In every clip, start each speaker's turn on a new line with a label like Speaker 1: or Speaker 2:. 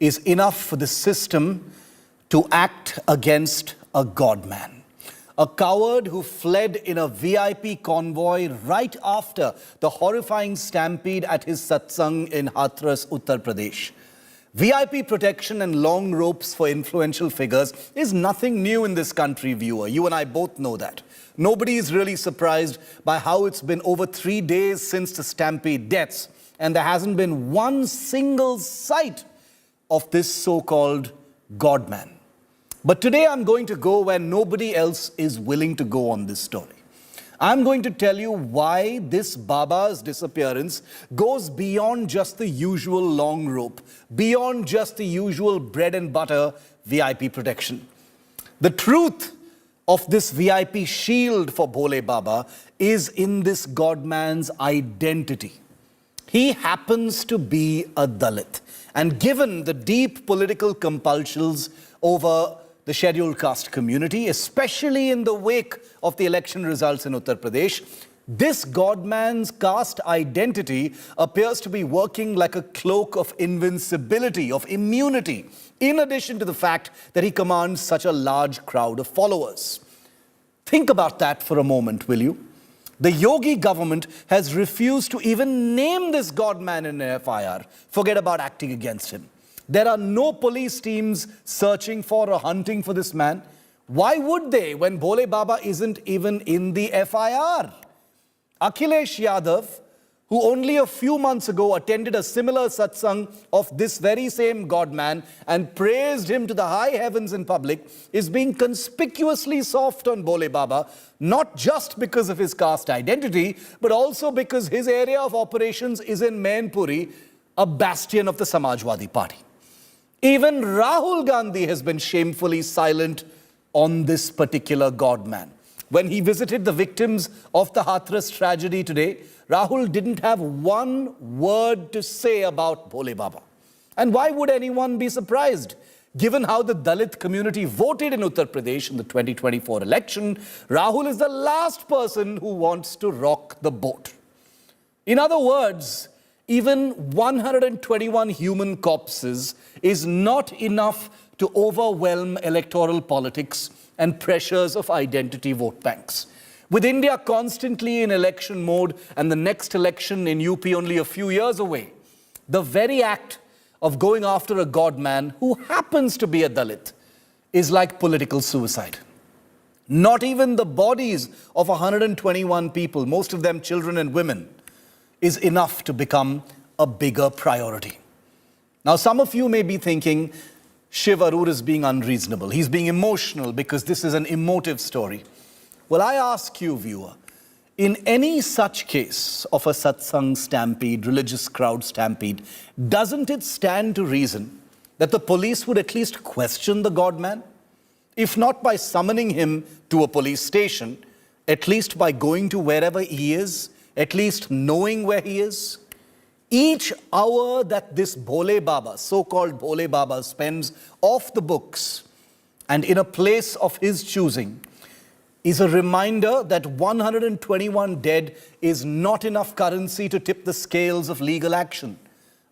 Speaker 1: is enough for the system to act against a Godman. A coward who fled in a VIP convoy right after the horrifying stampede at his satsang in Hathras, Uttar Pradesh. VIP protection and long ropes for influential figures is nothing new in this country, viewer. You and I both know that. Nobody is really surprised by how it's been over 3 days since the stampede deaths, and there hasn't been one single sight of this so-called Godman. But today I'm going to go where nobody else is willing to go on this story. I'm going to tell you why this Baba's disappearance goes beyond just the usual long rope, beyond just the usual bread and butter VIP protection. The truth of this VIP shield for Bhole Baba is in this Godman's identity. He happens to be a Dalit. And given the deep political compulsions over the scheduled caste community, especially in the wake of the election results in Uttar Pradesh, this Godman's caste identity appears to be working like a cloak of invincibility, of immunity, in addition to the fact that he commands such a large crowd of followers. Think about that for a moment, will you? The Yogi government has refused to even name this Godman in an FIR. Forget about acting against him. There are no police teams searching for or hunting for this man. Why would they when Bhole Baba isn't even in the FIR? Akhilesh Yadav, who only a few months ago attended a similar satsang of this very same Godman and praised him to the high heavens in public, is being conspicuously soft on Bhole Baba, not just because of his caste identity, but also because his area of operations is in Mainpuri, a bastion of the Samajwadi Party. Even Rahul Gandhi has been shamefully silent on this particular Godman. When he visited the victims of the Hathras tragedy today, Rahul didn't have one word to say about Bhole Baba. And why would anyone be surprised? Given how the Dalit community voted in Uttar Pradesh in the 2024 election, Rahul is the last person who wants to rock the boat. In other words, even 121 human corpses is not enough to overwhelm electoral politics and pressures of identity vote banks. With India constantly in election mode and the next election in UP only a few years away, the very act of going after a Godman who happens to be a Dalit is like political suicide. Not even the bodies of 121 people, most of them children and women, is enough to become a bigger priority. Now, some of you may be thinking, Shiv Aroor is being unreasonable. He's being emotional because this is an emotive story. Well, I ask you, viewer, in any such case of a satsang stampede, religious crowd stampede, doesn't it stand to reason that the police would at least question the Godman? If not by summoning him to a police station, at least by going to wherever he is, at least knowing where he is? Each hour that this Bhole Baba, so-called Bhole Baba, spends off the books and in a place of his choosing is a reminder that 121 dead is not enough currency to tip the scales of legal action.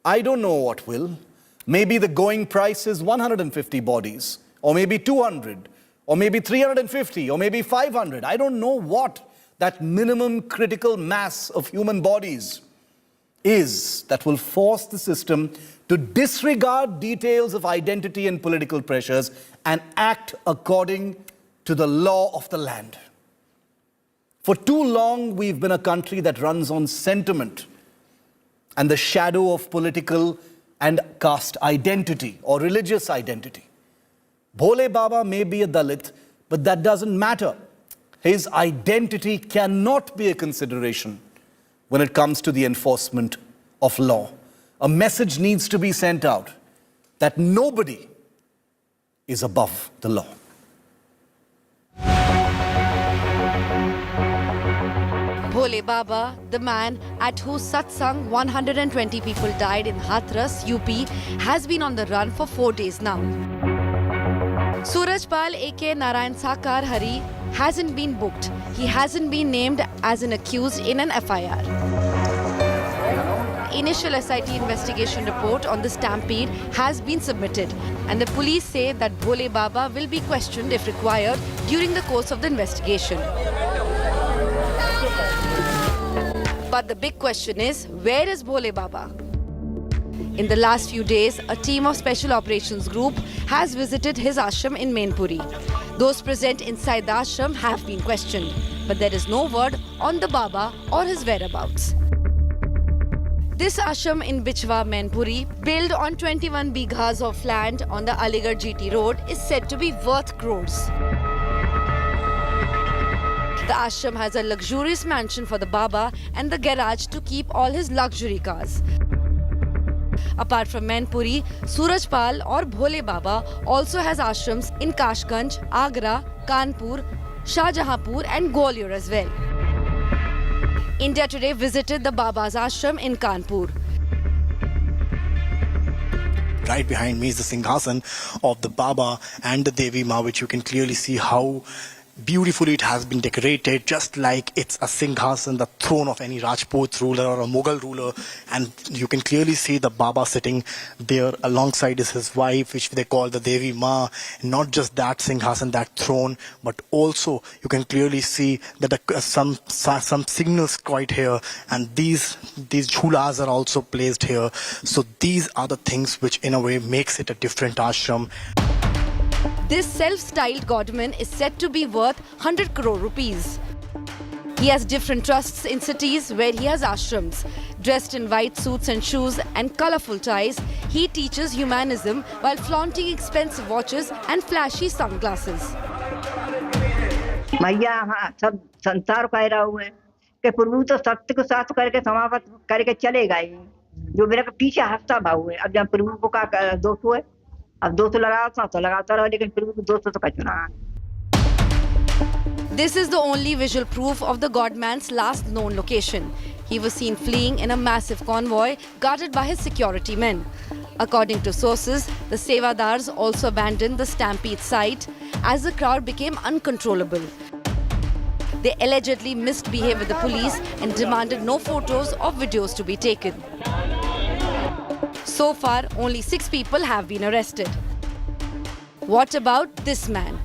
Speaker 1: I don't know what will. Maybe the going price is 150 bodies, or maybe 200, or maybe 350, or maybe 500. I don't know what that minimum critical mass of human bodies is that will force the system to disregard details of identity and political pressures and act according to the law of the land. For too long, we've been a country that runs on sentiment and the shadow of political and caste identity or religious identity. Bhole Baba may be a Dalit, but that doesn't matter. His identity cannot be a consideration when it comes to the enforcement of law. A message needs to be sent out that nobody is above the law.
Speaker 2: Bhole Baba, the man at whose satsang 120 people died in Hathras, UP, has been on the run for 4 days now. Surajpal A.K. Narayan Sakar Hari hasn't been booked. He hasn't been named as an accused in an FIR. initial SIT investigation report on the stampede has been submitted, and the police say that Bhole Baba will be questioned if required during the course of the investigation. But the big question is, where is Bhole Baba? In the last few days, a team of Special Operations Group has visited his ashram in Mainpuri. Those present inside the ashram have been questioned, but there is no word on the Baba or his whereabouts. This ashram in Bichwa, Mainpuri, built on 21 bighas of land on the Aligarh GT road, is said to be worth crores. The ashram has a luxurious mansion for the Baba and the garage to keep all his luxury cars. Apart from Mainpuri, Surajpal or Bhole Baba also has ashrams in Kashganj, Agra, Kanpur, Shahjahanpur and Gwalior as well. India Today visited the Baba's ashram in Kanpur.
Speaker 3: Right behind me is the Singhasan of the Baba and the Devi Ma, which you can clearly see how beautifully it has been decorated, just like it's a Singhasan, the throne of any Rajput ruler or a Mughal ruler. And you can clearly see the Baba sitting there alongside is his wife, which they call the Devi Ma. Not just that Singhasan, that throne, but also you can clearly see that some signals quite here, and these jhulas are also placed here. So these are the things which in a way makes it a different ashram.
Speaker 2: This self-styled Godman is said to be worth 100 crore rupees. He has different trusts in cities where he has ashrams. Dressed in white suits and shoes and colourful ties, he teaches humanism while flaunting expensive watches and flashy sunglasses.
Speaker 4: मैया हाँ सब संसार कह रहा हुआ है कि प्रभु तो सत्य को साथ करके समाप्त करके चलेगा ही, जो मेरे पीछे हंसता भाव है। अब जब प्रभु को का दोष हुए, अब दोष लगाता रहो, लेकिन प्रभु को दोष तो Kachna.
Speaker 2: This is the only visual proof of the Godman's last known location. He was seen fleeing in a massive convoy guarded by his security men. According to sources, the Sevadars also abandoned the stampede site as the crowd became uncontrollable. They allegedly misbehaved with the police and demanded no photos or videos to be taken. So far, only 6 people have been arrested. What about this man?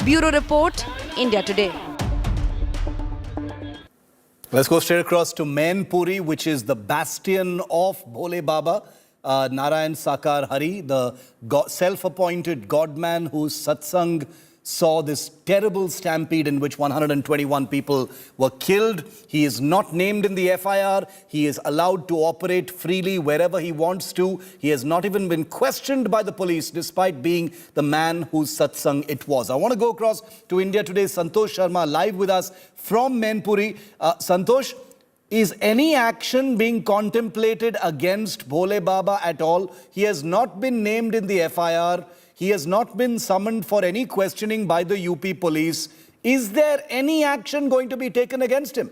Speaker 2: Bureau Report, India Today.
Speaker 1: Let's go straight across to Mainpuri, which is the bastion of Bhole Baba. Narayan Sakar Hari, the self-appointed Godman whose satsang saw this terrible stampede in which 121 people were killed. He is not named in the FIR. He is allowed to operate freely wherever he wants to. He has not even been questioned by the police despite being the man whose satsang it was. I want to go across to India Today's Santosh Sharma live with us from Mainpuri. Santosh, is any action being contemplated against Bhole Baba at all? He has not been named in the FIR. He has not been summoned for any questioning by the UP police. Is there any action going to be taken against him?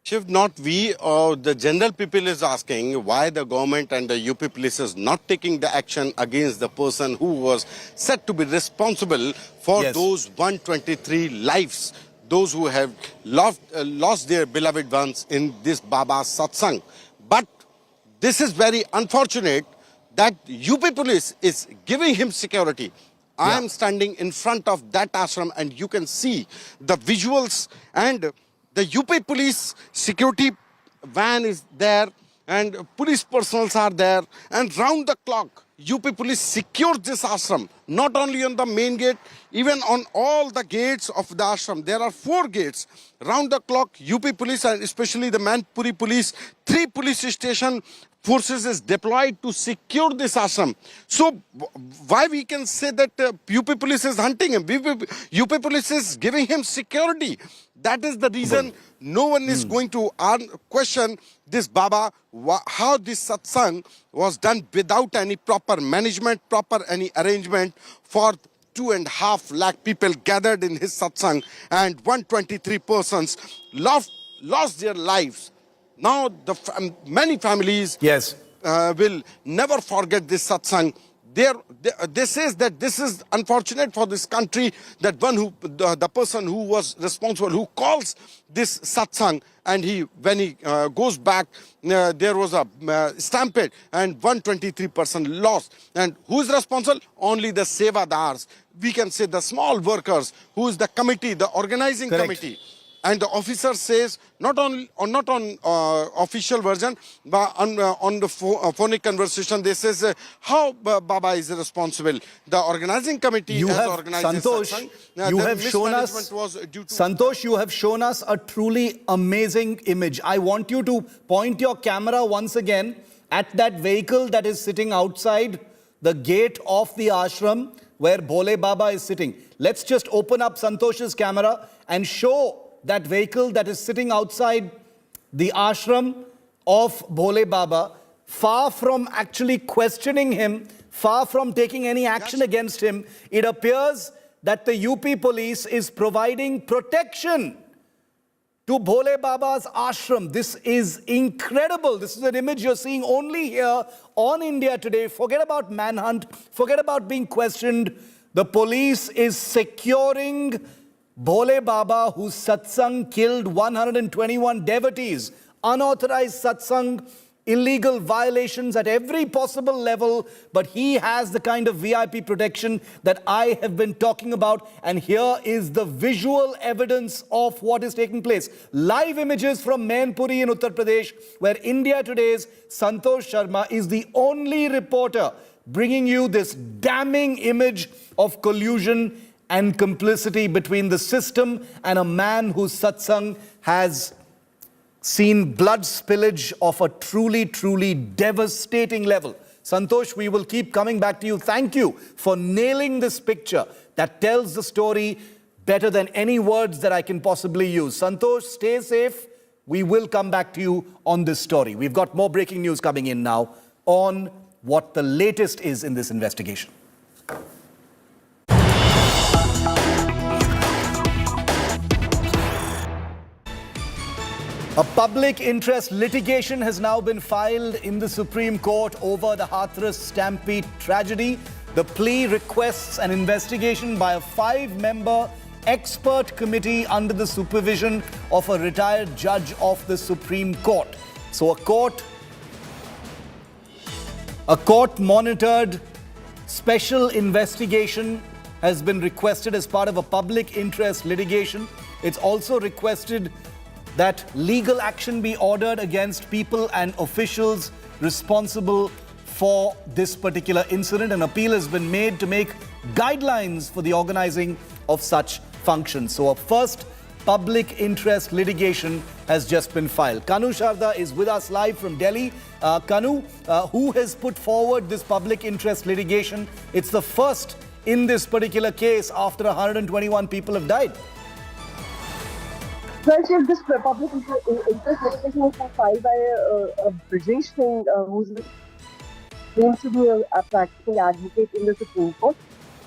Speaker 5: Shiv, not we or the general people is asking why the government and the UP police is not taking the action against the person who was said to be responsible for those 123 lives, those who have lost their beloved ones in this Baba satsang. But this is very unfortunate that UP police is giving him security. I am standing in front of that ashram and you can see the visuals, and the UP police security van is there and police personnel are there, and round the clock UP police secures this ashram, not only on the main gate, even on all the gates of the ashram. There are 4 gates. Round the clock UP police and especially the Mainpuri police, 3 police station forces is deployed to secure this ashram. So why we can say that UP police is hunting him? UP police is giving him security. That is the reason no one is going to question this Baba, how this satsang was done without any proper management, proper any arrangement for 2.5 lakh people gathered in his satsang, and 123 persons lost their lives. Now many families will never forget this satsang. they says that this is unfortunate for this country, that the person who was responsible, who calls this satsang, and when he goes back, there was a stampede and 123% loss. And who is responsible? Only the sevadars. We can say the small workers, who is the committee, the organizing
Speaker 1: Correct.
Speaker 5: committee. And the officer says, not on official version, but on the phonic conversation, they says how Baba is responsible. The organizing committee has organized this satsang.
Speaker 1: Santosh, you have shown us a truly amazing image. I want you to point your camera once again at that vehicle that is sitting outside the gate of the ashram where Bhole Baba is sitting. Let's just open up Santosh's camera and show that vehicle that is sitting outside the ashram of Bhole Baba, far from actually questioning him, far from taking any action against him. It appears that the UP police is providing protection to Bhole Baba's ashram. This is incredible. This is an image you're seeing only here on India Today. Forget about manhunt, forget about being questioned. The police is securing Bhole Baba, whose satsang killed 121 devotees, unauthorized satsang, illegal violations at every possible level, but he has the kind of VIP protection that I have been talking about. And here is the visual evidence of what is taking place. Live images from Mainpuri in Uttar Pradesh, where India Today's Santosh Sharma is the only reporter bringing you this damning image of collusion and complicity between the system and a man whose satsang has seen blood spillage of a truly, truly devastating level. Santosh, we will keep coming back to you. Thank you for nailing this picture that tells the story better than any words that I can possibly use. Santosh, stay safe. We will come back to you on this story. We've got more breaking news coming in now on what the latest is in this investigation. A public interest litigation has now been filed in the Supreme Court over the Hathras stampede tragedy. The plea requests an investigation by a 5-member expert committee under the supervision of a retired judge of the Supreme Court. So a court-monitored special investigation has been requested as part of a public interest litigation. It's also requested that legal action be ordered against people and officials responsible for this particular incident. An appeal has been made to make guidelines for the organizing of such functions. So a first public interest litigation has just been filed. Kanu Sharda is with us live from Delhi. Kanu, who has put forward this public interest litigation? It's the first in this particular case after 121 people have died.
Speaker 6: Well, Shiv, this public interest litigation was filed by a British thing who's claims to be a practicing advocate in the Supreme Court.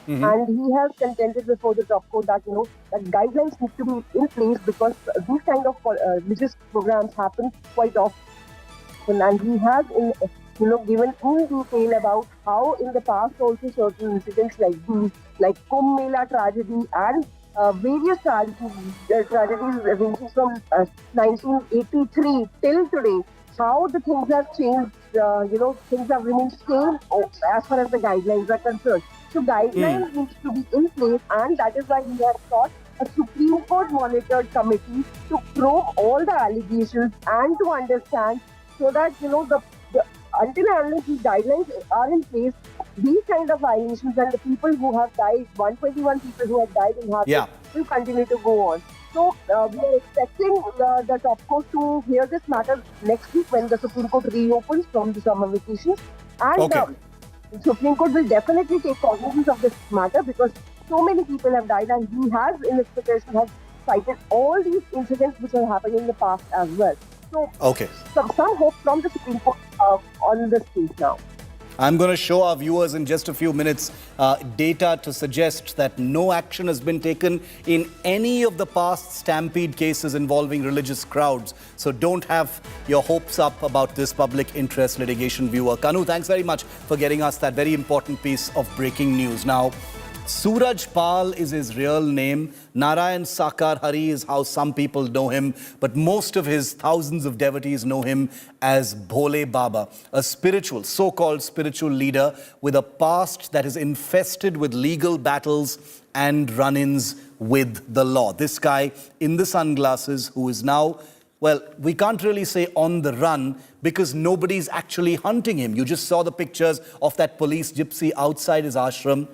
Speaker 6: And he has contended before the top court that, that guidelines need to be in place because these kind of religious programs happen quite often. And he has, given in detail about how in the past also certain incidents like these, like Kumbh Mela tragedy and various tragedies ranging from 1983 till today, how the things have changed, things have remained same as far as the guidelines are concerned. So guidelines need to be in place, and that is why we have sought a Supreme Court monitored committee to probe all the allegations and to understand so that, until and unless these guidelines are in place, these kind of violations and the people who have died, 121 people who have died in Hatras, will continue to go on. So we are expecting the top court to hear this matter next week when the Supreme Court reopens from the summer vacations. And the Supreme Court will definitely take cognizance of this matter because so many people have died, and he has, in his petition, has cited all these incidents which have happened in the past as well. So some hope from the Supreme Court on this case now.
Speaker 1: I'm going to show our viewers in just a few minutes data to suggest that no action has been taken in any of the past stampede cases involving religious crowds. So don't have your hopes up about this public interest litigation, viewer. Kanu, thanks very much for getting us that very important piece of breaking news. Now, Suraj Pal is his real name. Narayan Sakar Hari is how some people know him, but most of his thousands of devotees know him as Bhole Baba, a spiritual, so-called spiritual leader with a past that is infested with legal battles and run-ins with the law. This guy in the sunglasses who is now, well, we can't really say on the run because nobody's actually hunting him. You just saw the pictures of that police gypsy outside his ashram.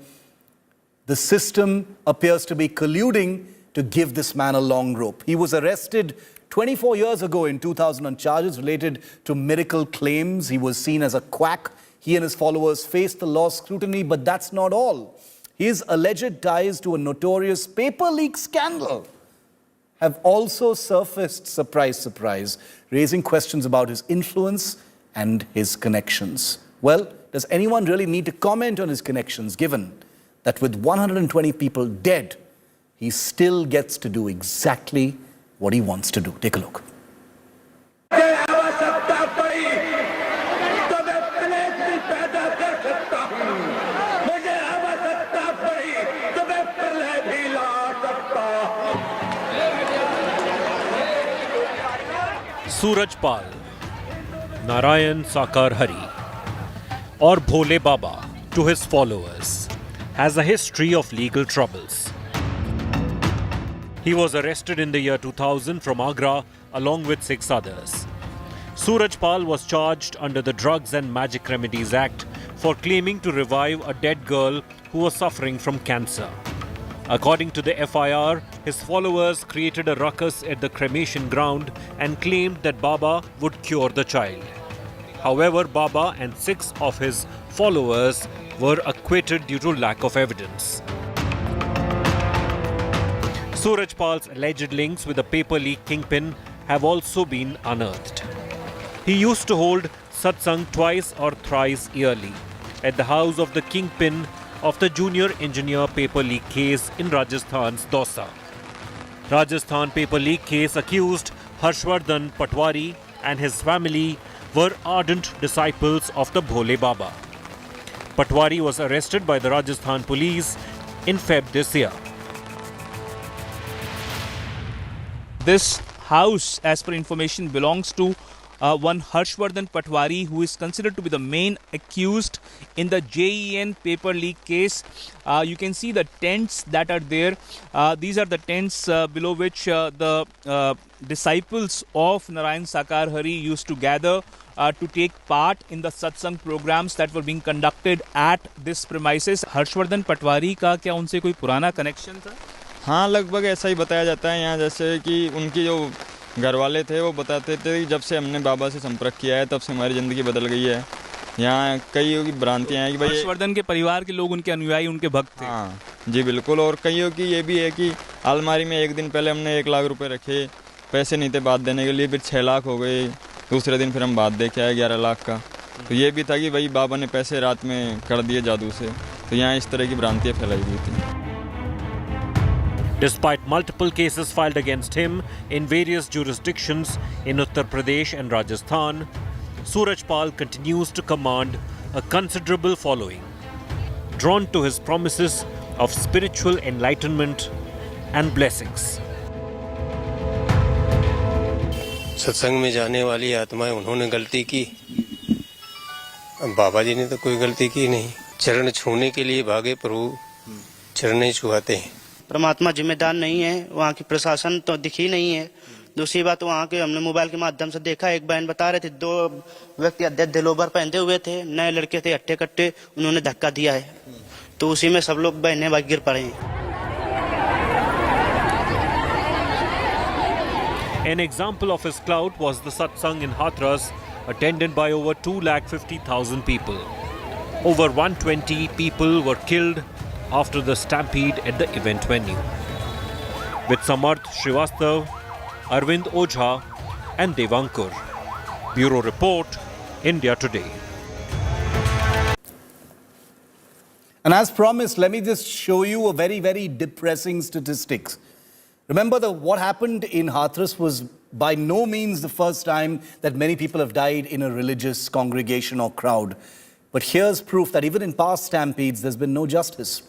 Speaker 1: The system appears to be colluding to give this man a long rope. He was arrested 24 years ago in 2000 on charges related to miracle claims. He was seen as a quack. He and his followers faced the law's scrutiny, but that's not all. His alleged ties to a notorious paper leak scandal have also surfaced, surprise, surprise, raising questions about his influence and his connections. Well, does anyone really need to comment on his connections, given that with 120 people dead, he still gets to do exactly what he wants to do? Take a look.
Speaker 7: Suraj Pal, Narayan Sakar Hari, or Bhole Baba to his followers, has a history of legal troubles. He was arrested in the year 2000 from Agra along with 6 others. Suraj Pal was charged under the Drugs and Magic Remedies Act for claiming to revive a dead girl who was suffering from cancer. According to the FIR, his followers created a ruckus at the cremation ground and claimed that Baba would cure the child. However, Baba and 6 of his followers were acquitted due to lack of evidence. Suraj Pal's alleged links with the paper leak kingpin have also been unearthed. He used to hold satsang twice or thrice yearly at the house of the kingpin of the junior engineer paper leak case in Rajasthan's Dausa. Rajasthan paper leak case accused Harshvardhan Patwari and his family were ardent disciples of the Bhole Baba. Patwari was arrested by the Rajasthan police in Feb this year.
Speaker 8: This house, as per information, belongs to one Harshvardhan Patwari, who is considered to be the main accused in the JEN paper leak case. You can see the tents that are there. These are the tents below which the disciples of Narayan Sakar Hari used to gather to take part in the satsang programs that were being conducted at this premises. Harshvardhan पटवारी का क्या उनसे कोई पुराना connection था?
Speaker 9: हाँ, लगभग ऐसा ही बताया जाता है यहाँ, जैसे कि उनकी जो घर वाले थे वो बताते थे कि जब से हमने बाबा से संपर्क किया है तब से हमारी ज़िंदगी बदल गई है। यहाँ कई भ्रांतियाँ हैं कि भाई
Speaker 8: हर्षवर्धन के परिवार के लोग उनके अनुयायी, उनके भक्त थे।
Speaker 9: हाँ जी बिल्कुल। और कईयों की ये भी है कि अलमारी में एक दिन पहले हमने 1 लाख रुपए रखे, पैसे नहीं थे बात देने के लिए, फिर 6 लाख हो गए। दूसरे दिन फिर हम बात दे के आए 11 लाख का। तो ये भी था कि भाई बाबा ने पैसे रात में कर दिए जादू से। तो यहाँ इस तरह की भ्रांतियाँ फैलाई हुई थी।
Speaker 7: Despite multiple cases filed against him in various jurisdictions in Uttar Pradesh and Rajasthan, Suraj Pal continues to command a considerable following, drawn to his promises of spiritual enlightenment and blessings.
Speaker 10: सत्संग में जाने वाली आत्माएं उन्होंने गलती की, अब बाबा जी ने तो कोई गलती की नहीं। चरण छूने के लिए भागे, प्रभु चरण नहीं छुआते हैं।
Speaker 11: परमात्मा जिम्मेदार नहीं है, वहाँ की प्रशासन तो दिखी नहीं है। दूसरी बात, वहाँ के हमने मोबाइल के माध्यम से देखा, एक बहन बता रहे थे 2 व्यक्ति अध्यक्ष दिलोबर पहनते हुए थे, नए लड़के थे अट्टे कट्टे, उन्होंने धक्का दिया है, तो उसी में सब लोग बहने भाग गिर पड़े हैं।
Speaker 7: An example of his clout was the satsang in Hatras, attended by over 250,000 people. Over 120 people were killed after the stampede at the event venue. With Samarth Srivastav, Arvind Ojha and Devankur. Bureau Report, India Today.
Speaker 1: And as promised, let me just show you a very, very depressing statistics. Remember, what happened in Hathras was by no means the first time that many people have died in a religious congregation or crowd. But here's proof that even in past stampedes, there's been no justice.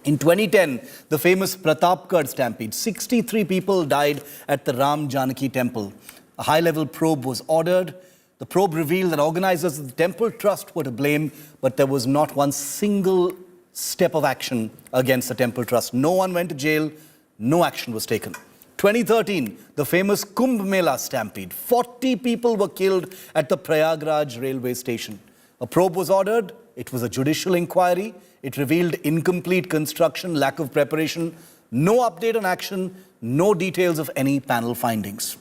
Speaker 1: In 2010, the famous Pratapgarh stampede, 63 people died at the Ram Janaki temple. A high-level probe was ordered. The probe revealed that organizers of the temple trust were to blame, but there was not one single step of action against the temple trust. No one went to jail. No action was taken. 2013, the famous Kumbh Mela stampede. 40 people were killed at the Prayagraj railway station. A probe was ordered. It was a judicial inquiry. It revealed incomplete construction, lack of preparation, no update on action, no details of any panel findings.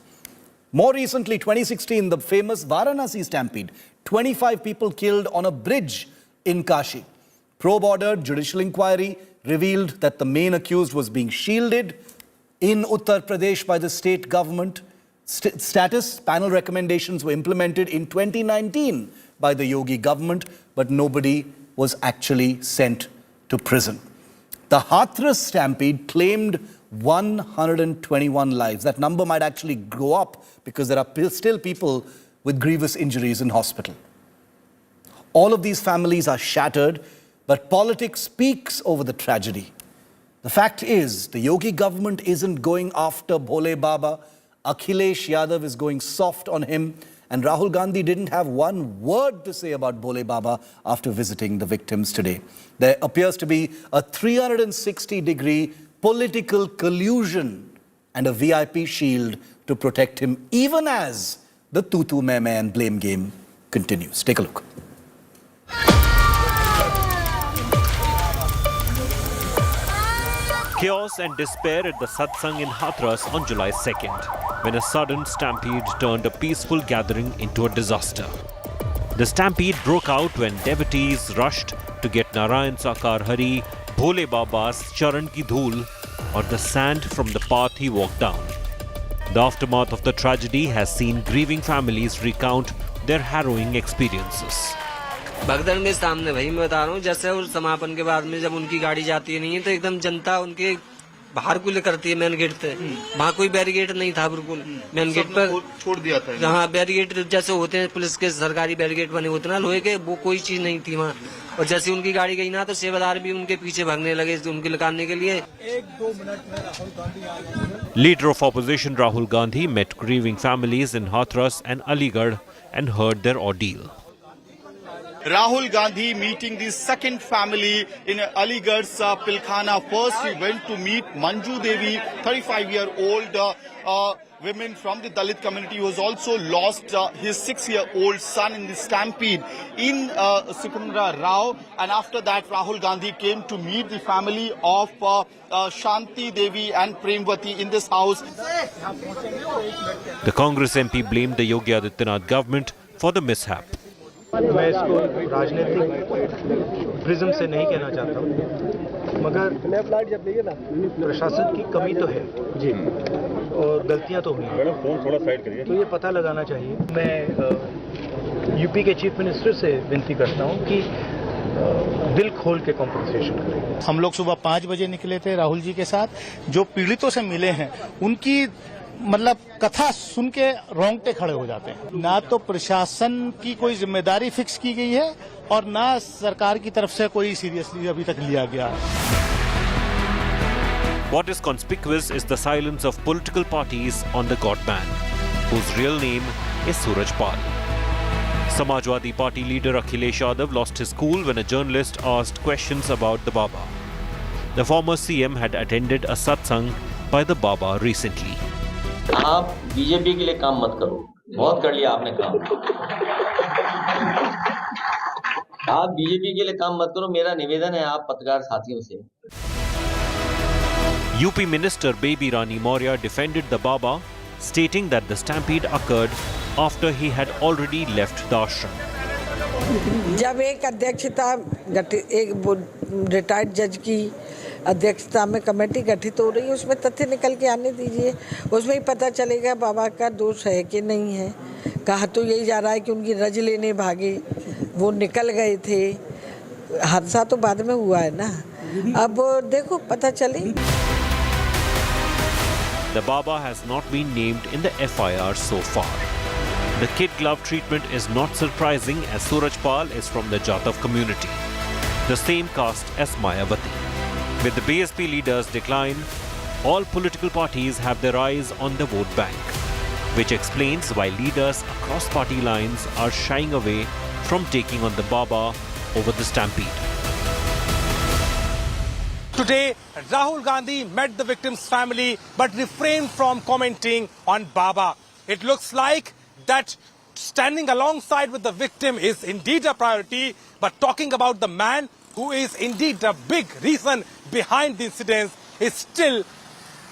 Speaker 1: More recently, 2016, the famous Varanasi stampede. 25 people killed on a bridge in Kashi. Probe ordered, judicial inquiry revealed that the main accused was being shielded in Uttar Pradesh by the state government. Status panel recommendations were implemented in 2019 by the Yogi government, but nobody was actually sent to prison. The Hathras stampede claimed 121 lives. That number might actually go up because there are still people with grievous injuries in hospital. All of these families are shattered, but politics speaks over the tragedy. The fact is, the Yogi government isn't going after Bhole Baba. Akhilesh Yadav is going soft on him. And Rahul Gandhi didn't have one word to say about Bhole Baba after visiting the victims today. There appears to be a 360-degree political collusion and a VIP shield to protect him, even as the tu-tu, me-me and blame game continues. Take a look.
Speaker 7: Chaos and despair at the satsang in Hathras on July 2nd, when a sudden stampede turned a peaceful gathering into a disaster. The stampede broke out when devotees rushed to get Narayan Sakar Hari, Bhole Baba's Charan ki Dhool, or the sand from the path he walked down. The aftermath of the tragedy has seen grieving families recount their harrowing experiences.
Speaker 12: भगदड़ में सामने भाई मैं बता रहा हूँ, जैसे उस समापन के बाद में जब उनकी गाड़ी जाती नहीं है तो एकदम जनता उनके बाहर को ले करती है मेन गेट पे। वहाँ कोई बैरिकेड नहीं था, बिल्कुल मेन गेट पर छोड़ दिया था। जहाँ बैरिकेड जैसे होते हैं पुलिस के सरकारी बैरिकेड बने होते ना लोहे के, वो कोई चीज नहीं थी वहाँ। और जैसे उनकी गाड़ी गई ना तो सेवादार भी उनके पीछे भागने लगे उनके निकालने के लिए।
Speaker 7: 1-2 मिनट में राहुल गांधी आ गए। Leader of opposition Rahul Gandhi met grieving families in Hathras and Aligarh and heard their ordeal.
Speaker 13: Rahul Gandhi meeting the second family in Aligarh's Pilkhana. First, he went to meet Manju Devi, 35-year-old women from the Dalit community who has also lost his 6-year-old son in the stampede in Sikandra Rao. And after that, Rahul Gandhi came to meet the family of Shanti Devi and Premvati in this house.
Speaker 7: The Congress MP blamed the Yogi Adityanath government for the mishap.
Speaker 14: मैं इसको राजनीतिक prism से नहीं कहना चाहता हूँ, मगर प्रशासन की कमी तो है जी और गलतियाँ तो हुई हैं, तो ये पता लगाना चाहिए। मैं यूपी के चीफ मिनिस्टर से विनती करता हूँ कि दिल खोल के कॉम्पनसेशन करें।
Speaker 13: हम लोग सुबह 5 बजे निकले थे राहुल जी के साथ, जो पीड़ितों से मिले हैं उनकी मतलब कथा सुन के रोंगटे खड़े हो जाते हैं। ना तो प्रशासन की कोई जिम्मेदारी फिक्स की गई है और ना सरकार की तरफ से कोई सीरियसली अभी तक लिया गया है।
Speaker 7: What is conspicuous is the silence of political parties on the Godman, whose real name is Suraj Pal. Samajwadi Party leader Akhilesh Yadav lost his cool when a journalist asked questions about the Baba. The former CM had attended a satsang by the Baba recently.
Speaker 15: आप BJP के लिए काम मत करो, बहुत कर लिया आपने काम। आप बीजेपी के लिए काम मत करो, मेरा निवेदन है आप पत्रकार साथियों से।
Speaker 7: UP Minister Baby Rani Maurya defended the Baba, stating that the stampede occurred after he had already left the ashram.
Speaker 16: जब एक अध्यक्षता एक रिटायर्ड जज की अध्यक्षता में कमेटी गठित हो रही है, उसमें तथ्य निकल के आने दीजिए, उसमें ही पता चलेगा बाबा का दोष है कि नहीं है। कहा तो यही जा रहा है कि उनकी रज लेने भागे, वो निकल गए थे, हादसा तो बाद में हुआ है ना, अब देखो पता चले।
Speaker 7: The Baba has not been named in the FIR so far. The kid glove treatment is not surprising as Suraj Pal is from the Jatav community, the same caste as Mayawati. With the BSP leaders' decline, all political parties have their eyes on the vote bank, which explains why leaders across party lines are shying away from taking on the Baba over the stampede.
Speaker 17: Today, Rahul Gandhi met the victim's family but refrained from commenting on Baba. It looks like that standing alongside with the victim is indeed a priority, but talking about the man who is indeed the big reason behind the incidents is still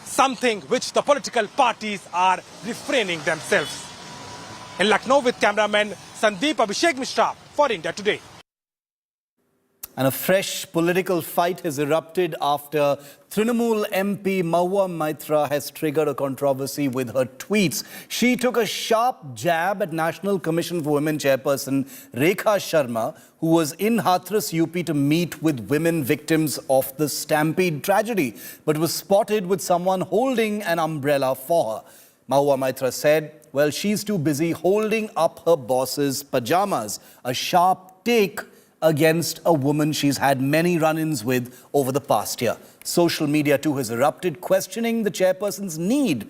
Speaker 17: something which the political parties are refraining themselves. In Lucknow with cameraman Sandeep Abhishek Mishra for India Today.
Speaker 1: And a fresh political fight has erupted after Trinamool MP Mahua Maitra has triggered a controversy with her tweets. She took a sharp jab at National Commission for Women chairperson Rekha Sharma, who was in Hathras, UP to meet with women victims of the stampede tragedy, but was spotted with someone holding an umbrella for her. Mahua Maitra said, well, she's too busy holding up her boss's pajamas, a sharp take against a woman she's had many run-ins with over the past year. Social media too has erupted, questioning the chairperson's need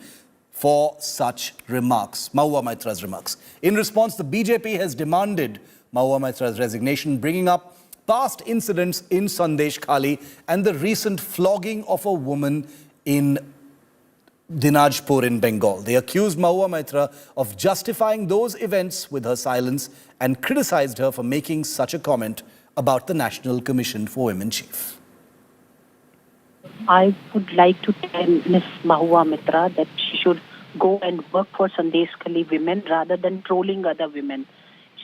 Speaker 1: for such remarks, Mahua Maitra's remarks. In response, the BJP has demanded Mahua Maitra's resignation, bringing up past incidents in Sandesh Khali and the recent flogging of a woman in Dinajpur in Bengal. They accused Mahua Maitra of justifying those events with her silence and criticized her for making such a comment about the National Commission for Women chief.
Speaker 18: I would like to tell Ms. Mahua Maitra that she should go and work for Sandesh Khali women rather than trolling other women.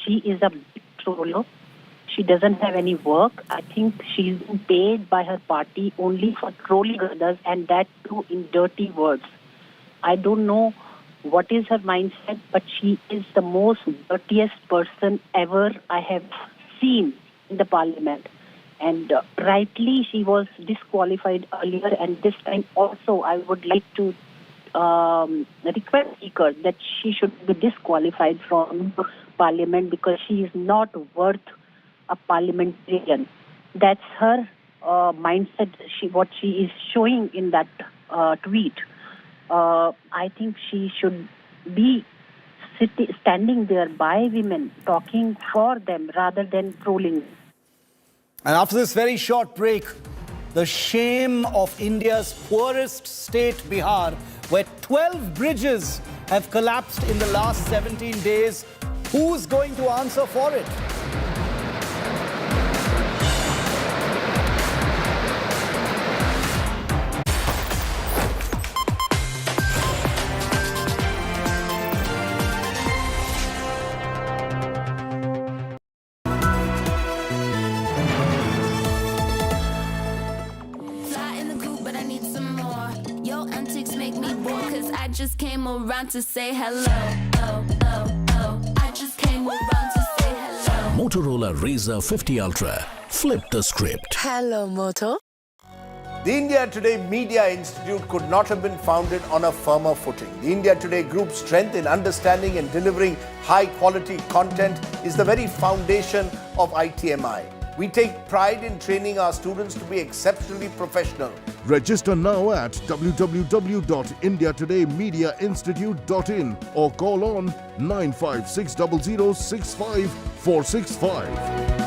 Speaker 18: She is a big troller. She doesn't have any work. I think she's been paid by her party only for trolling others, and that too in dirty words. I don't know what is her mindset, but she is the most dirtiest person ever I have seen in the parliament. And rightly, she was disqualified earlier, and this time also I would like to request Speaker that she should be disqualified from parliament because she is not worth a parliamentarian. That's her mindset, what she is showing in that tweet. I think she should be standing there by women, talking for them rather than trolling.
Speaker 1: And after this very short break, the shame of India's poorest state, Bihar, where 12 bridges have collapsed in the last 17 days. Who's going to answer for it?
Speaker 19: I just came around to say hello. I just came around to say hello.
Speaker 20: Motorola Razr 50 Ultra. Flip the script.
Speaker 19: Hello, Moto.
Speaker 21: The India Today Media Institute could not have been founded on a firmer footing. The India Today Group's strength in understanding and delivering high-quality content is the very foundation of ITMI. We take pride in training our students to be exceptionally professional.
Speaker 22: Register now at www.indiatodaymediainstitute.in or call on 9560065465.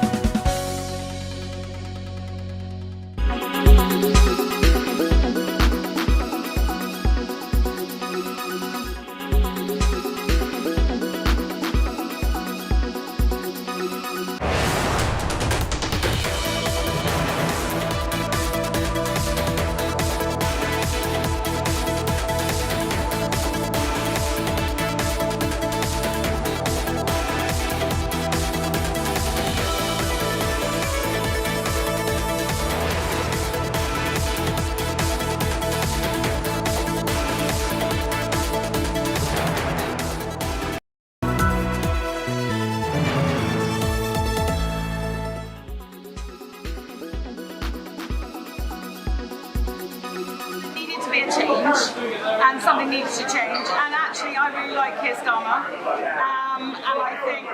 Speaker 3: change, and something needs to change. And actually, I really like Keir Starmer, and I think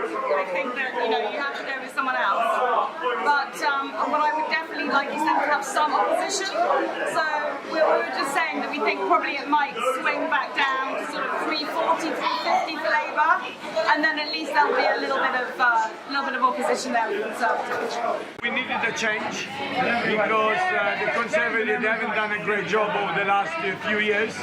Speaker 3: that you have to go with someone else. But what I would definitely like is them to have some opposition. So we were just saying that we think probably it might swing back down to sort of 340, 350 for Labour, and then at least there'll be a little bit of opposition there with Conservatives.
Speaker 4: We needed a change because the Conservatives haven't done a great job over the last few years,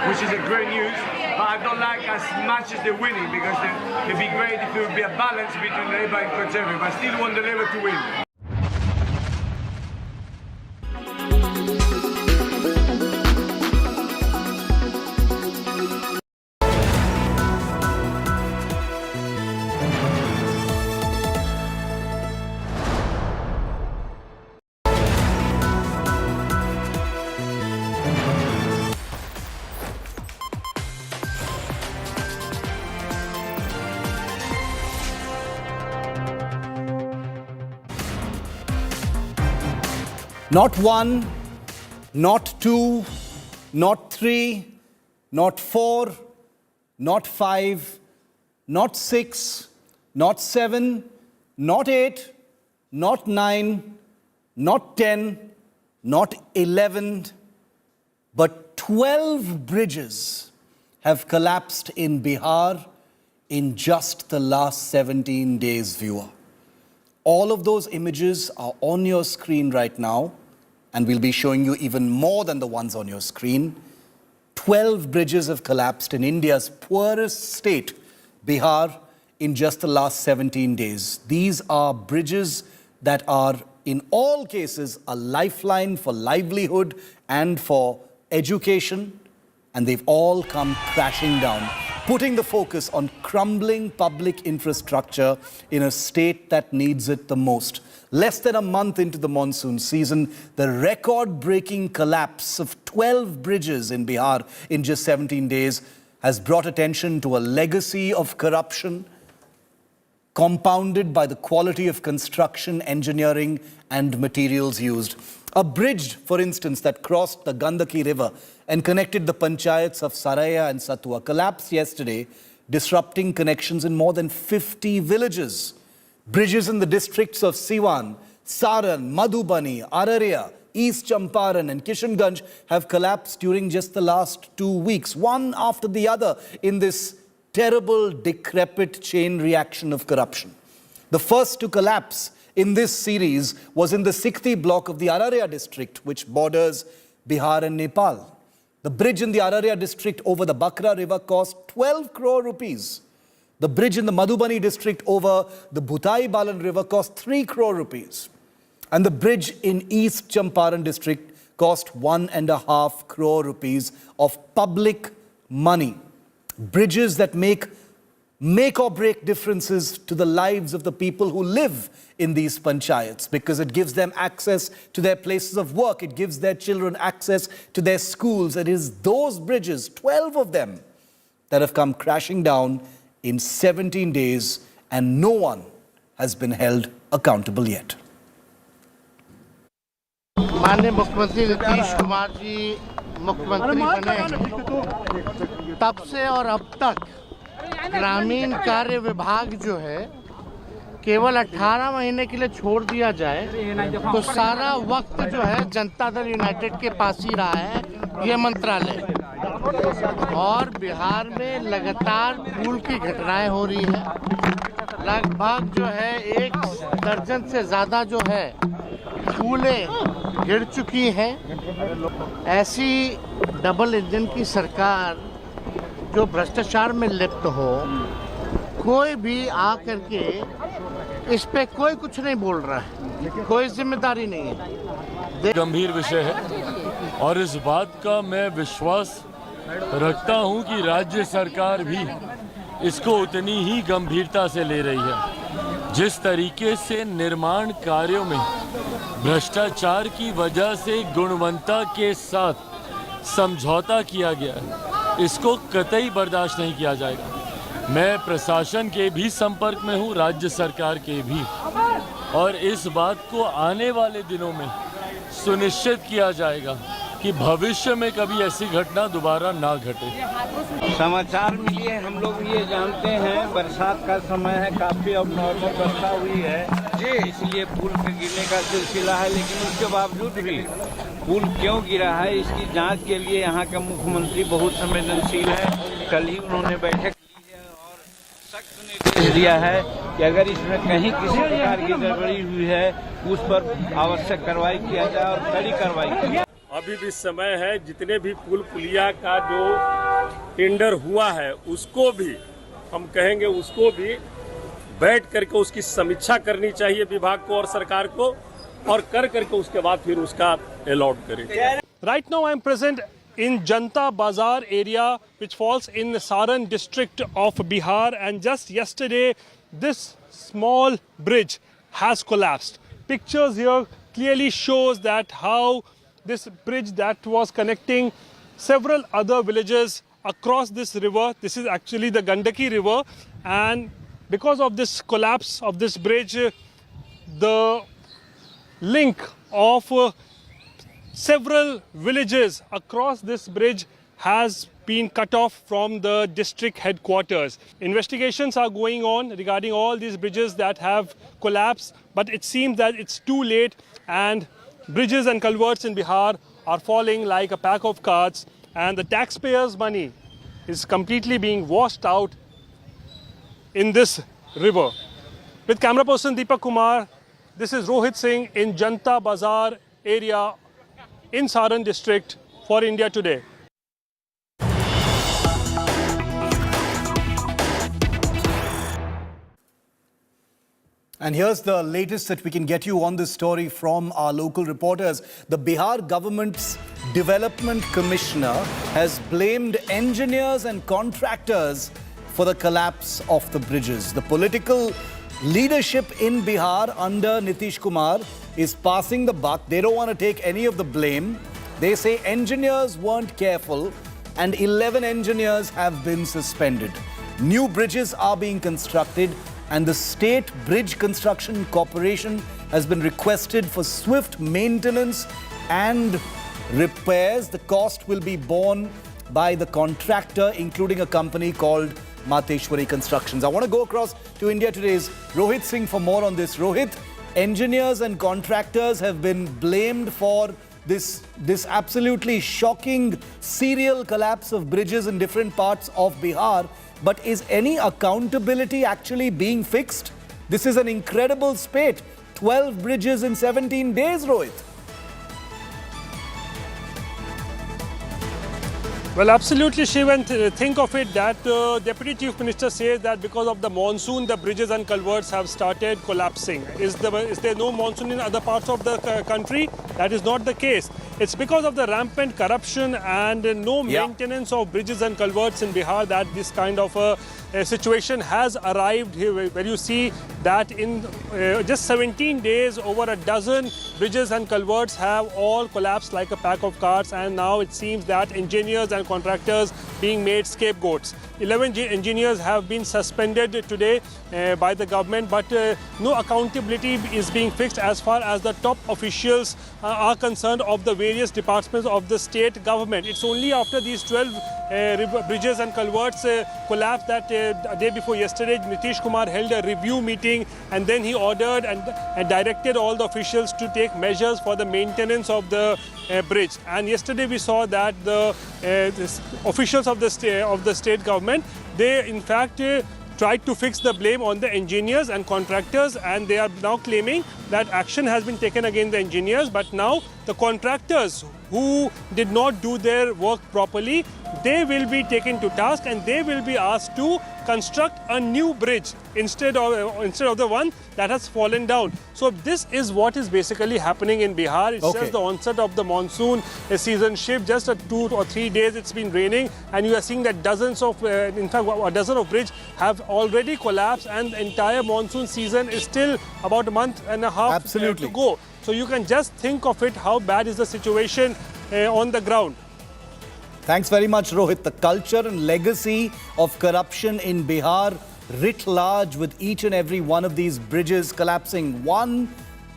Speaker 4: which is a great news. But I don't like as much as they're winning because it'd be great if there would be a balance between Labour and Conservative. I still want the Labour to win.
Speaker 1: Not one, not two, not three, not four, not five, not six, not seven, not eight, not nine, not 10, not 11, but 12 bridges have collapsed in Bihar in just the last 17 days, viewer. All of those images are on your screen right now, and we'll be showing you even more than the ones on your screen. 12 bridges have collapsed in India's poorest state, Bihar, in just the last 17 days. These are bridges that are, in all cases, a lifeline for livelihood and for education, and they've all come crashing down, putting the focus on crumbling public infrastructure in a state that needs it the most. Less than a month into the monsoon season, the record-breaking collapse of 12 bridges in Bihar in just 17 days has brought attention to a legacy of corruption, compounded by the quality of construction, engineering, and materials used. A bridge, for instance, that crossed the Gandaki River and connected the panchayats of Saraya and Satua collapsed yesterday, disrupting connections in more than 50 villages. Bridges in the districts of Siwan, Saran, Madhubani, Araria, East Champaran and Kishanganj have collapsed during just the last 2 weeks, one after the other in this terrible, decrepit chain reaction of corruption. The first to collapse in this series was in the Sikthi block of the Araria district, which borders Bihar and Nepal. The bridge in the Araria district over the Bakra River cost 12 crore rupees. The bridge in the Madhubani district over the Bhutai Balan River cost 3 crore rupees. And the bridge in East Champaran district cost 1.5 crore rupees of public money. Bridges that make or break differences to the lives of the people who live in these panchayats, because it gives them access to their places of work, it gives their children access to their schools. It is those bridges, 12 of them, that have come crashing down in 17 days, and no one has been held accountable yet.
Speaker 13: माननीय मुख्यमंत्री नीतीश कुमार जी मुख्यमंत्री बने तब से और अब तक ग्रामीण कार्य विभाग जो है केवल 18 महीने के लिए छोड़ दिया जाए तो सारा वक्त जो है जनता दल यूनाइटेड के पास ही रहा है ये मंत्रालय। और बिहार में लगातार पूल की घटनाएं हो रही है। लगभग जो है 1 दर्जन से ज़्यादा जो है पूलें गिर चुकी हैं। ऐसी डबल इंजन की सरकार जो भ्रष्टाचार में लिप्त हो, कोई भी आकर के इस पे कोई कुछ नहीं बोल रहा है, कोई जिम्मेदारी नहीं है।
Speaker 23: गंभीर विषय है और इस बात का मैं विश्वास रखता हूं कि राज्य सरकार भी इसको उतनी ही गंभीरता से ले रही है। जिस तरीके से निर्माण कार्यों में भ्रष्टाचार की वजह से गुणवत्ता के साथ समझौता किया गया है, इसको कतई बर्दाश्त नहीं किया जाएगा। मैं प्रशासन के भी संपर्क में हूं, राज्य सरकार के भी, और इस बात को आने वाले दिनों में सुनिश्चित किया जाएगा कि भविष्य में कभी ऐसी घटना दोबारा ना घटे।
Speaker 2: समाचार मिलिए, हम लोग ये जानते हैं बरसात का समय है, काफी अब नॉर्मल वर्षा हुई है जी, इसलिए पुल के गिरने का सिलसिला है, लेकिन उसके बावजूद भी पुल क्यों गिरा है इसकी जांच के लिए यहाँ का मुख्यमंत्री बहुत संवेदनशील है। कल ही उन्होंने बैठक की है और सख्त निर्देश दिया है कि अगर इसमें कहीं किसी प्रकार की गड़बड़ी हुई है उस पर आवश्यक कार्रवाई किया जाए और कड़ी कार्रवाई की जाए।
Speaker 23: अभी भी समय है, जितने भी पुल पुलिया का जो टेंडर हुआ है उसको भी हम कहेंगे, उसको भी बैठ करके उसकी समीक्षा करनी चाहिए विभाग को और सरकार को, और करके उसके बाद फिर उसका अलॉट करें।
Speaker 17: Right now I am present in Janta Bazaar area which falls in Saran district of Bihar, and just yesterday this small bridge has collapsed. Pictures here clearly shows that how this bridge that was connecting several other villages across this river, this is actually the Gandaki river, and because of this collapse of this bridge, the link of several villages across this bridge has been cut off from the district headquarters. Investigations are going on regarding all these bridges that have collapsed, but it seems that it's too late and bridges and culverts in Bihar are falling like a pack of cards, and the taxpayers' money is completely being washed out in this river. With camera person Deepak Kumar, this is Rohit Singh in Janta Bazaar area in Saran district for India Today.
Speaker 1: And here's the latest that we can get you on this story from our local reporters. The Bihar government's development commissioner has blamed engineers and contractors for the collapse of the bridges. The political leadership in Bihar under Nitish Kumar is passing the buck. They don't want to take any of the blame. They say engineers weren't careful and 11 engineers have been suspended. New bridges are being constructed, and the State Bridge Construction Corporation has been requested for swift maintenance and repairs. The cost will be borne by the contractor, including a company called Mateshwari Constructions. I want to go across to India Today's Rohit Singh for more on this. Rohit, engineers and contractors have been blamed for this absolutely shocking serial collapse of bridges in different parts of Bihar. But is any accountability actually being fixed? This is an incredible spate. 12 bridges in 17 days, Rohit.
Speaker 17: Well, absolutely, Shiv, and think of it that Deputy Chief Minister says that because of the monsoon, the bridges and culverts have started collapsing. Is there no monsoon in other parts of the country? That is not the case. It's because of the rampant corruption and no maintenance of bridges and culverts in Bihar that this kind of a situation has arrived here, where you see that in just 17 days, over a dozen bridges and culverts have all collapsed like a pack of cards, and now it seems that engineers and contractors being made scapegoats. 11 engineers have been suspended today by the government, but no accountability is being fixed as far as the top officials are concerned of the various departments of the state government. It's only after these 12 bridges and culverts collapsed that a day before yesterday, Nitish Kumar held a review meeting, and then he ordered and directed all the officials to take measures for the maintenance of the bridge. And yesterday we saw that the officials of the state government, they in fact tried to fix the blame on the engineers and contractors, and they are now claiming that action has been taken against the engineers, but now the contractors who did not do their work properly, they will be taken to task and they will be asked to construct a new bridge instead of the one that has fallen down. So this is what is basically happening in Bihar. It's just the onset of the monsoon season shift. Just 2 or 3 days it's been raining, and you are seeing that dozens of, in fact, a dozen of bridges have already collapsed, and the entire monsoon season is still about a month and a half to go. So you can just think of it, how bad is the situation on the ground.
Speaker 1: Thanks very much, Rohit. The culture and legacy of corruption in Bihar writ large, with each and every one of these bridges collapsing one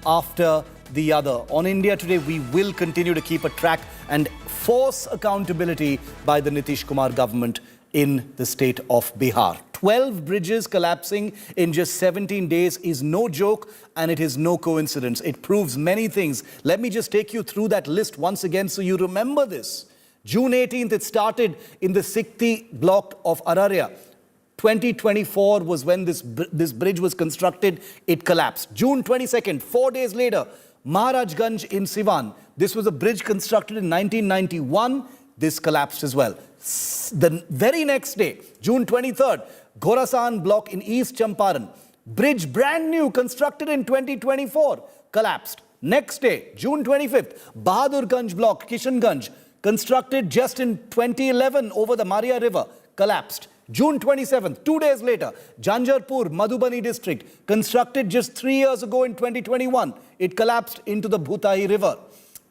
Speaker 1: after the other. On India Today, we will continue to keep a track and force accountability by the Nitish Kumar government in the state of Bihar. 12 bridges collapsing in just 17 days is no joke, and it is no coincidence. It proves many things. Let me just take you through that list once again so you remember this. June 18th, it started in the Sikti block of Araria. 2024 was when this bridge was constructed. It collapsed. June 22nd, 4 days later, Maharajganj in Siwan. This was a bridge constructed in 1991. This collapsed as well. The very next day, June 23rd, Gorasan block in East Champaran. Bridge brand new, constructed in 2024, collapsed. Next day, June 25th, Bahadurganj block, Kishanganj, constructed just in 2011 over the Maria River, collapsed. June 27th, 2 days later, Janjarpur, Madhubani district, constructed just 3 years ago in 2021. It collapsed into the Bhutahi River.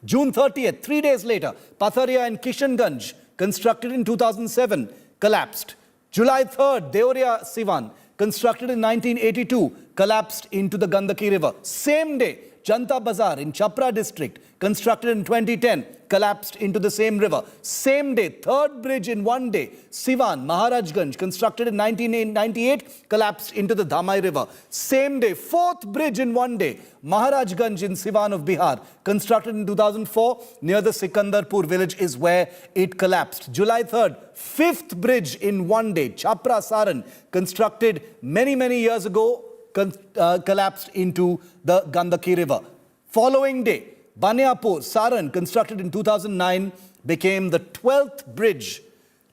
Speaker 1: June 30th, 3 days later, Patharia and Kishanganj, constructed in 2007, collapsed. July 3rd, Deoria Siwan, constructed in 1982, collapsed into the Gandaki River. Same day, Janta Bazar in Chapra district, constructed in 2010, collapsed into the same river. Same day, third bridge in one day, Siwan, Maharajganj, constructed in 1998, collapsed into the Dhamai River. Same day, fourth bridge in one day, Maharajganj in Siwan of Bihar, constructed in 2004, near the Sikandarpur village is where it collapsed. July 3rd, fifth bridge in one day, Chapra Saran, constructed many years ago, collapsed into the Gandaki River. Following day, Baniapur, Saran, constructed in 2009, became the 12th bridge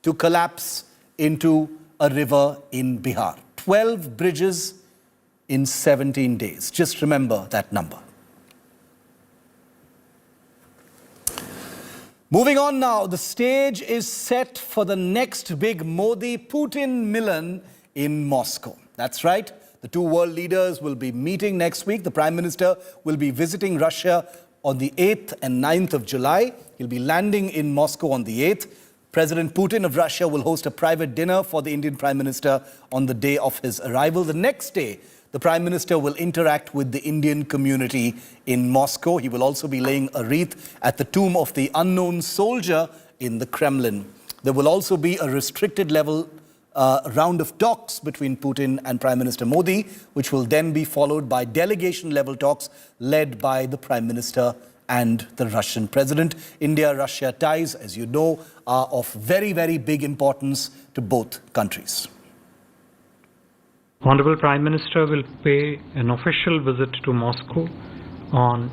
Speaker 1: to collapse into a river in Bihar. 12 bridges in 17 days. Just remember that number. Moving on now, the stage is set for the next big Modi-Putin Milan in Moscow. That's right. The two world leaders will be meeting next week. The Prime Minister will be visiting Russia on the 8th and 9th of July. He'll be landing in Moscow on the 8th. President Putin of Russia will host a private dinner for the Indian Prime Minister on the day of his arrival. The next day, the Prime Minister will interact with the Indian community in Moscow. He will also be laying a wreath at the tomb of the unknown soldier in the Kremlin. There will also be a restricted level round of talks between Putin and Prime Minister Modi, which will then be followed by delegation-level talks led by the Prime Minister and the Russian President. India-Russia ties, as you know, are of very big importance to both countries.
Speaker 5: Honorable Prime Minister will pay an official visit to Moscow on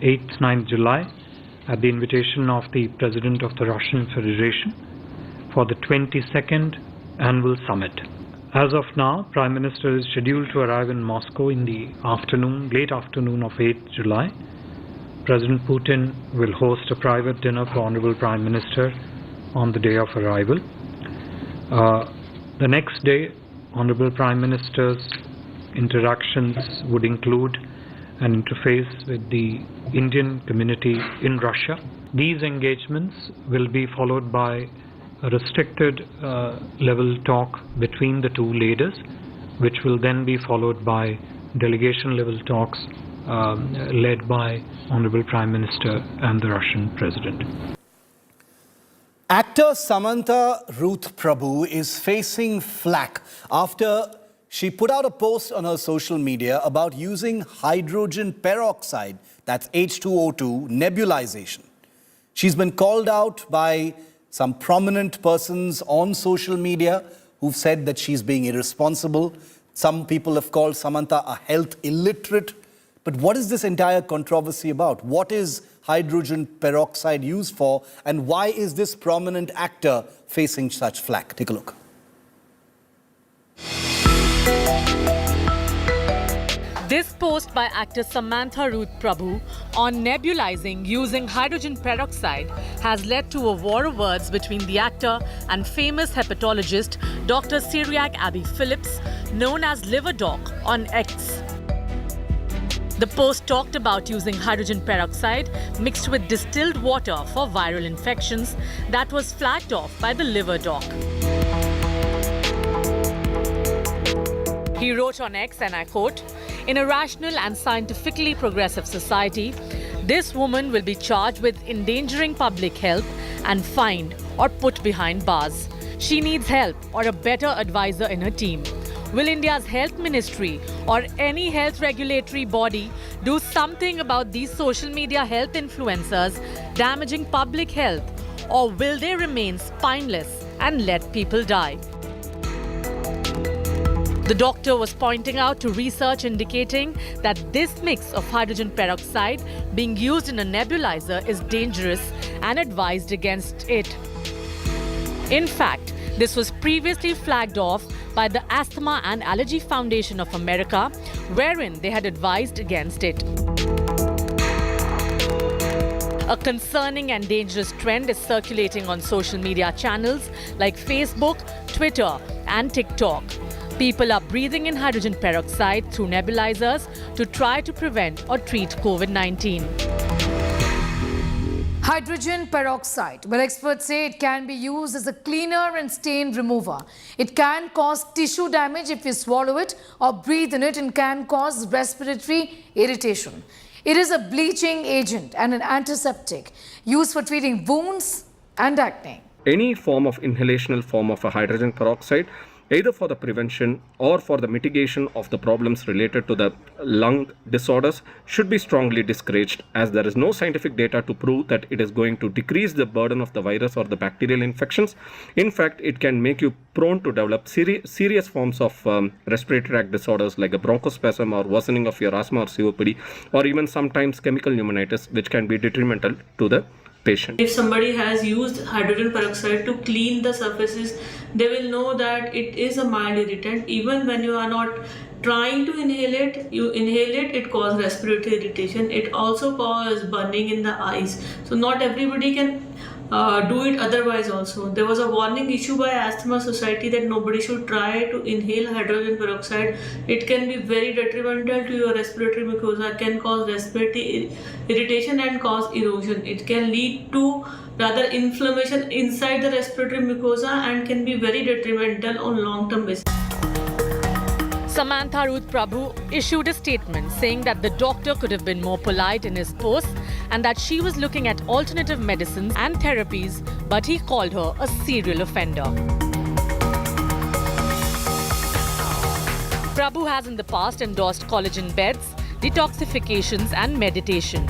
Speaker 5: 8th-9th July at the invitation of the President of the Russian Federation for the 22nd Annual Summit. As of now, Prime Minister is scheduled to arrive in Moscow in the late afternoon of 8th July. President Putin will host a private dinner for Honorable Prime Minister on the day of arrival. The next day, Honorable Prime Minister's interactions would include an interface with the Indian community in Russia. These engagements will be followed by a restricted level talk between the two leaders, which will then be followed by delegation level talks led by Honorable Prime Minister and the Russian President.
Speaker 1: Actor Samantha Ruth Prabhu is facing flack after she put out a post on her social media about using hydrogen peroxide, that's H2O2, nebulization. She's been called out by some prominent persons on social media who've said that she's being irresponsible. Some people have called Samantha a health illiterate. But what is this entire controversy about? What is hydrogen peroxide used for? And why is this prominent actor facing such flack? Take a look.
Speaker 6: This post by actor Samantha Ruth Prabhu on nebulizing using hydrogen peroxide has led to a war of words between the actor and famous hepatologist Dr. Cyriac Abby Phillips, known as Liver Doc, on X. The post talked about using hydrogen peroxide mixed with distilled water for viral infections that was flagged off by the Liver Doc. He wrote on X, and I quote, In a rational and scientifically progressive society, this woman will be charged with endangering public health and fined or put behind bars. She needs help or a better advisor in her team. Will India's health ministry or any health regulatory body do something about these social media health influencers damaging public health, or will they remain spineless and let people die? The doctor was pointing out to research indicating that this mix of hydrogen peroxide being used in a nebulizer is dangerous and advised against it. In fact, this was previously flagged off by the Asthma and Allergy Foundation of America, wherein they had advised against it. A concerning and dangerous trend is circulating on social media channels like Facebook, Twitter, and TikTok. People are breathing in hydrogen peroxide through nebulizers to try to prevent or treat COVID-19.
Speaker 8: Hydrogen peroxide. Well, experts say it can be used as a cleaner and stain remover. It can cause tissue damage if you swallow it or breathe in it, and can cause respiratory irritation. It is a bleaching agent and an antiseptic used for treating wounds and acne.
Speaker 9: Any form of inhalational form of a hydrogen peroxide, either for the prevention or for the mitigation of the problems related to the lung disorders, should be strongly discouraged, as there is no scientific data to prove that it is going to decrease the burden of the virus or the bacterial infections. In fact, it can make you prone to develop serious forms of respiratory tract disorders like a bronchospasm or worsening of your asthma or COPD, or even sometimes chemical pneumonitis, which can be detrimental to the patient.
Speaker 10: If somebody has used hydrogen peroxide to clean the surfaces, they will know that it is a mild irritant. Even when you are not trying to inhale it, you inhale it, it causes respiratory irritation. It also causes burning in the eyes. So not everybody can do it otherwise also. There was a warning issued by Asthma Society that nobody should try to inhale hydrogen peroxide. It can be very detrimental to your respiratory mucosa, can cause respiratory irritation and cause erosion. It can lead to rather inflammation inside the respiratory mucosa and can be very detrimental on long-term basis.
Speaker 6: Samantha Ruth Prabhu issued a statement saying that the doctor could have been more polite in his post and that she was looking at alternative medicines and therapies, but he called her a serial offender. Prabhu has in the past endorsed collagen beds, detoxifications and meditation.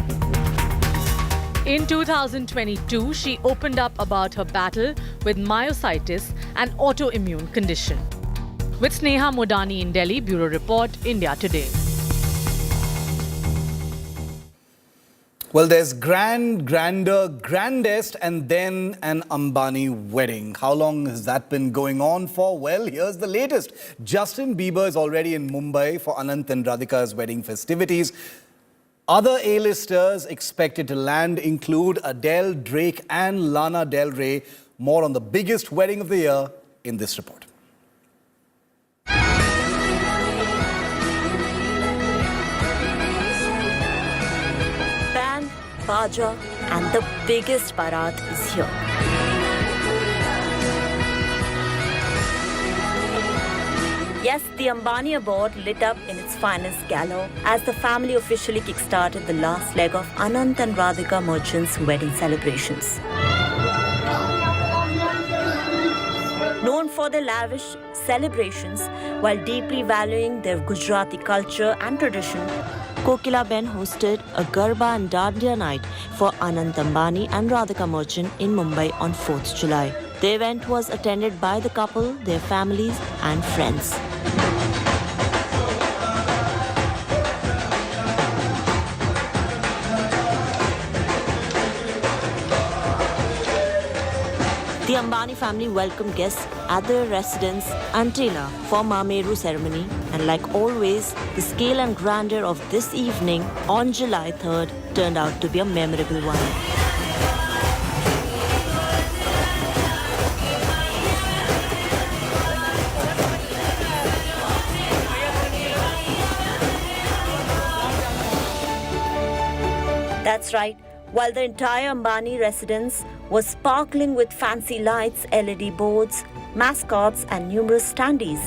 Speaker 6: In 2022, she opened up about her battle with myositis, an autoimmune condition. With Sneha Modani in Delhi, Bureau Report, India Today.
Speaker 1: Well, there's grander, grandest, and then an Ambani wedding. How long has that been going on for? Well, here's the latest. Justin Bieber is already in Mumbai for Anant and Radhika's wedding festivities. Other A-listers expected to land include Adele, Drake, and Lana Del Rey. More on the biggest wedding of the year in this report.
Speaker 24: Baja, and the biggest barat is here. Yes, the Ambani abode lit up in its finest gala as the family officially kickstarted the last leg of Anant and Radhika merchants' wedding celebrations. Known for their lavish celebrations while deeply valuing their Gujarati culture and tradition, Kokila Ben hosted a Garba and Dandiya night for Anant Ambani and Radhika Merchant in Mumbai on 4th July. The event was attended by the couple, their families and friends. The Ambani family welcomed guests at their residence Antila for Mameru ceremony, and like always, the scale and grandeur of this evening on July 3rd turned out to be a memorable one. That's right. While the entire Ambani residence was sparkling with fancy lights, LED boards, mascots and numerous standees.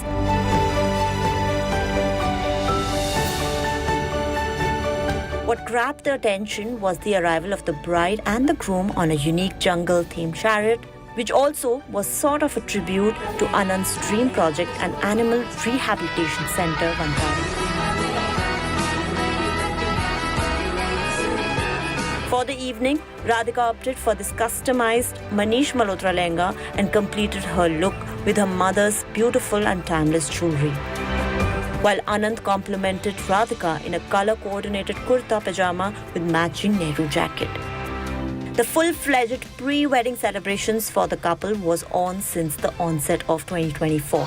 Speaker 24: What grabbed their attention was the arrival of the bride and the groom on a unique jungle-themed chariot, which also was sort of a tribute to Anand's dream project, an animal rehabilitation center, Vantara. For the evening, Radhika opted for this customized Manish Malhotra lehenga and completed her look with her mother's beautiful and timeless jewelry. While Anand complimented Radhika in a color-coordinated kurta pajama with matching Nehru jacket. The full-fledged pre-wedding celebrations for the couple was on since the onset of 2024.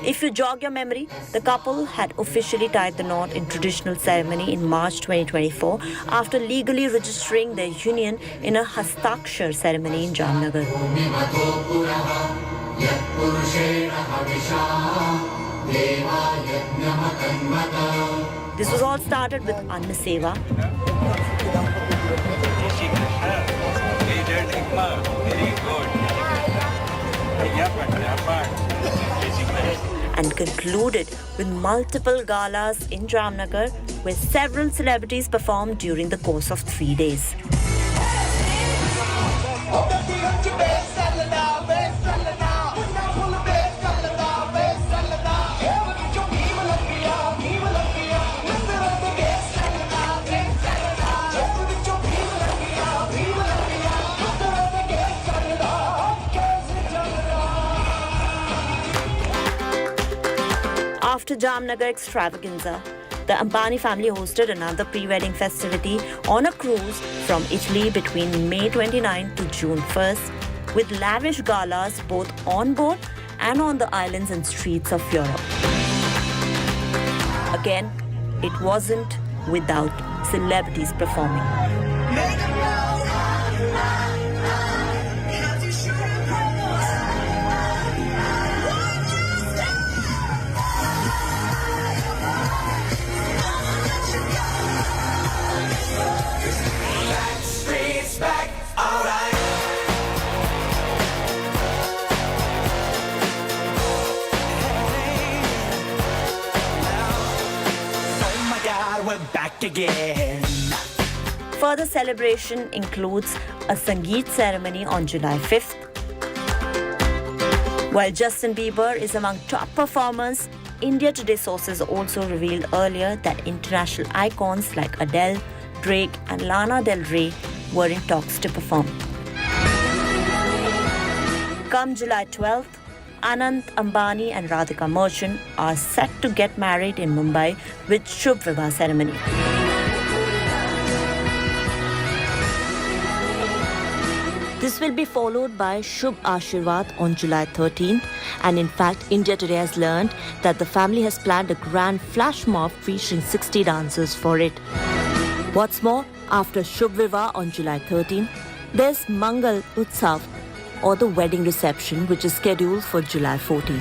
Speaker 24: If you jog your memory, the couple had officially tied the knot in traditional ceremony in March 2024 after legally registering their union in a Hastakshar ceremony in Jamnagar. This was all started with Anna Seva and concluded with multiple galas in Jamnagar where several celebrities performed during the course of 3 days. After Jamnagar extravaganza, the Ambani family hosted another pre-wedding festivity on a cruise from Italy between May 29 to June 1st, with lavish galas both on board and on the islands and streets of Europe. Again, it wasn't without celebrities performing.
Speaker 11: Back again.
Speaker 24: Further celebration includes a Sangeet ceremony on July 5th. While Justin Bieber is among top performers, India Today sources also revealed earlier that international icons like Adele, Drake and Lana Del Rey were in talks to perform. Come July 12th, Anand, Ambani and Radhika Merchant are set to get married in Mumbai with Shiv Aroor ceremony. This will be followed by Shubh Ashirwad on July 13th, and in fact, India Today has learned that the family has planned a grand flash mob featuring 60 dancers for it. What's more, after Shubh Vivah on July 13th, there's Mangal Utsav, or the wedding reception, which is scheduled for July 14.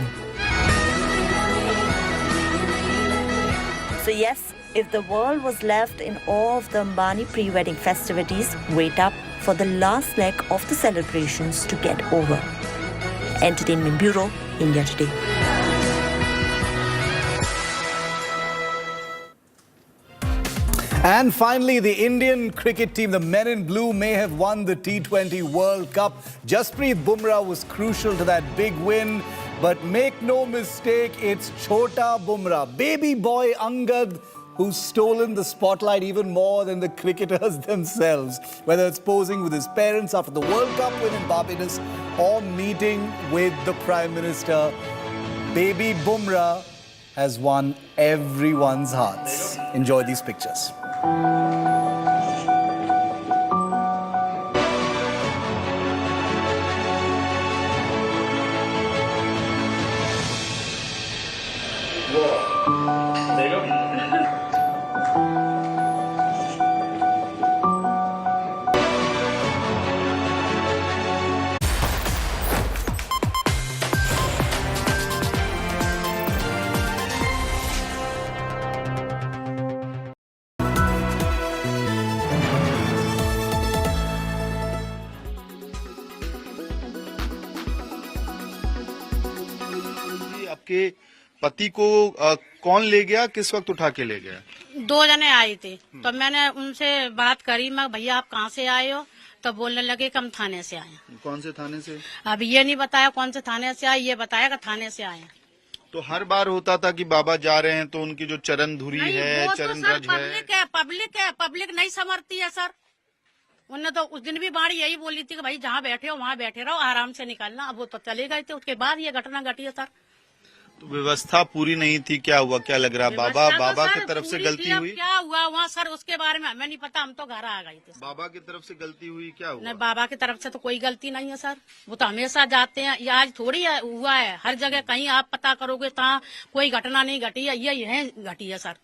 Speaker 24: So yes, if the world was left in awe of the Ambani pre-wedding festivities, wait up for the last leg of the celebrations to get over. Entertainment Bureau, India Today.
Speaker 1: And finally, the Indian cricket team, the men in blue, may have won the T20 World Cup. Jasprit Bumrah was crucial to that big win. But make no mistake, it's Chota Bumrah, baby boy Angad, who's stolen the spotlight even more than the cricketers themselves. Whether it's posing with his parents after the World Cup win in Barbados or meeting with the Prime Minister, baby Bumrah has won everyone's hearts. Enjoy these pictures.
Speaker 11: पति को कौन ले गया, किस वक्त उठा के ले गया?
Speaker 12: 2 जने आए थे, तो मैंने उनसे बात करी, मैं भैया आप कहाँ से आए हो? तो बोलने लगे कि हम थाने से आए।
Speaker 11: कौन से थाने से?
Speaker 12: अब ये नहीं बताया कौन से थाने से आए, ये बताया कि थाने से आए।
Speaker 11: तो हर बार होता था कि बाबा जा रहे हैं तो उनकी जो चरण धुरी है, चरण रज है,
Speaker 12: पब्लिक नहीं समझती है सर। उन्होंने तो उस दिन भी बाड़ी यही बोली थी कि भाई जहाँ बैठे हो वहाँ बैठे रहो, आराम से निकलना। अब वो तो चले गए थे, उसके बाद ये घटना घटी है सर।
Speaker 11: तो व्यवस्था पूरी नहीं थी, क्या हुआ, क्या लग रहा? बाबा की तरफ से गलती हुई?
Speaker 12: क्या हुआ वहाँ सर, उसके बारे में हमें नहीं पता, हम तो घर आ गए थे।
Speaker 11: बाबा की तरफ से गलती हुई, क्या हुआ?
Speaker 12: नहीं, बाबा की तरफ से तो कोई गलती नहीं है सर, वो तो हमेशा जाते हैं। ये आज थोड़ी हुआ है, हर जगह कहीं आप पता करोगे तो कोई घटना नहीं घटी है, ये घटी है sir.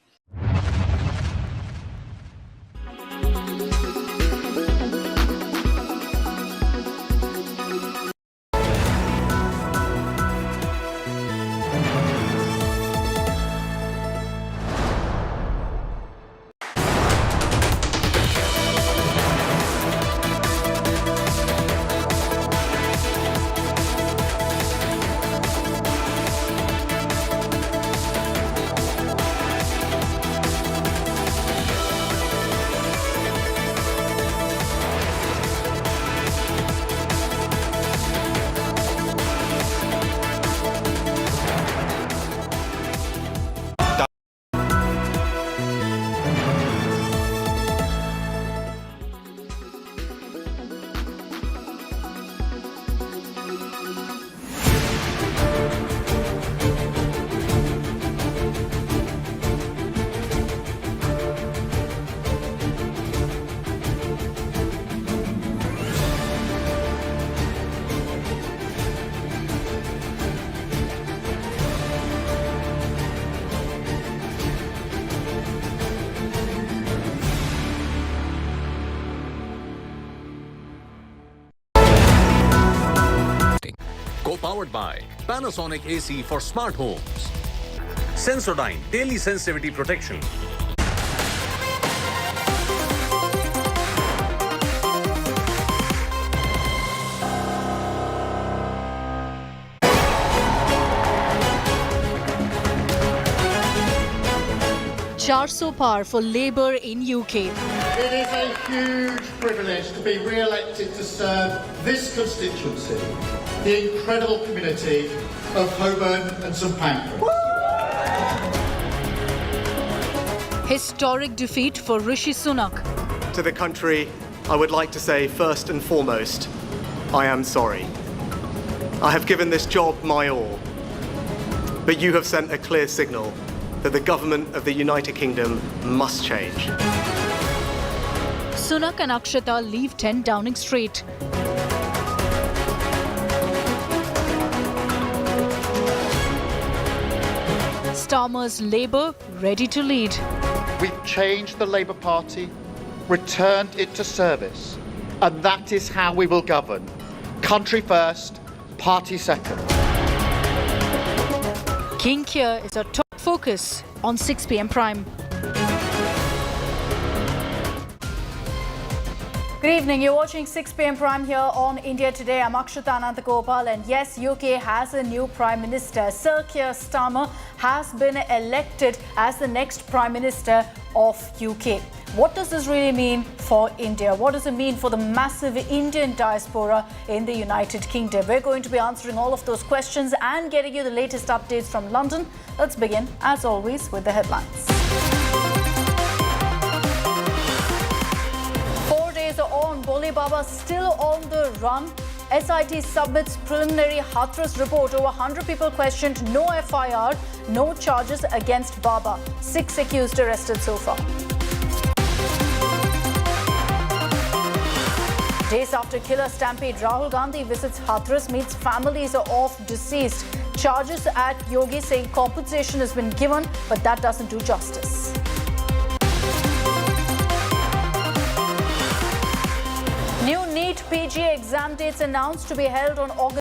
Speaker 14: Co-powered by Panasonic AC for smart homes. Sensodyne Daily Sensitivity Protection.
Speaker 6: $400 par for Labour in UK.
Speaker 15: It is a huge privilege to be re-elected to serve this constituency, the incredible community of Holborn and St Pancras.
Speaker 6: Historic defeat for Rishi Sunak.
Speaker 25: To the country, I would like to say first and foremost, I am sorry. I have given this job my all, but you have sent a clear signal that the government of the United Kingdom must change.
Speaker 6: Sunak and Akshata leave 10 Downing Street. Starmer's Labour ready to lead.
Speaker 15: We've changed the Labour Party, returned it to service, and that is how we will govern. Country first, party second.
Speaker 6: King Keir is our top focus on 6 p.m. Prime.
Speaker 26: Good evening, you're watching 6 p.m. Prime here on India Today. I'm Akshata Anantagopal, and yes, UK has a new Prime Minister. Sir Keir Starmer has been elected as the next Prime Minister of UK. What does this really mean for India? What does it mean for the massive Indian diaspora in the United Kingdom? We're going to be answering all of those questions and getting you the latest updates from London. Let's begin, as always, with the headlines. 4 days on, Bhole Baba still on the run. SIT submits preliminary Hathras report. Over 100 people questioned. No FIR, no charges against Baba. 6 accused arrested so far. Days after killer stampede, Rahul Gandhi visits Hathras, meets families of deceased. Charges at Yogi saying compensation has been given, but that doesn't do justice. New NEET PG exam dates announced to be held on August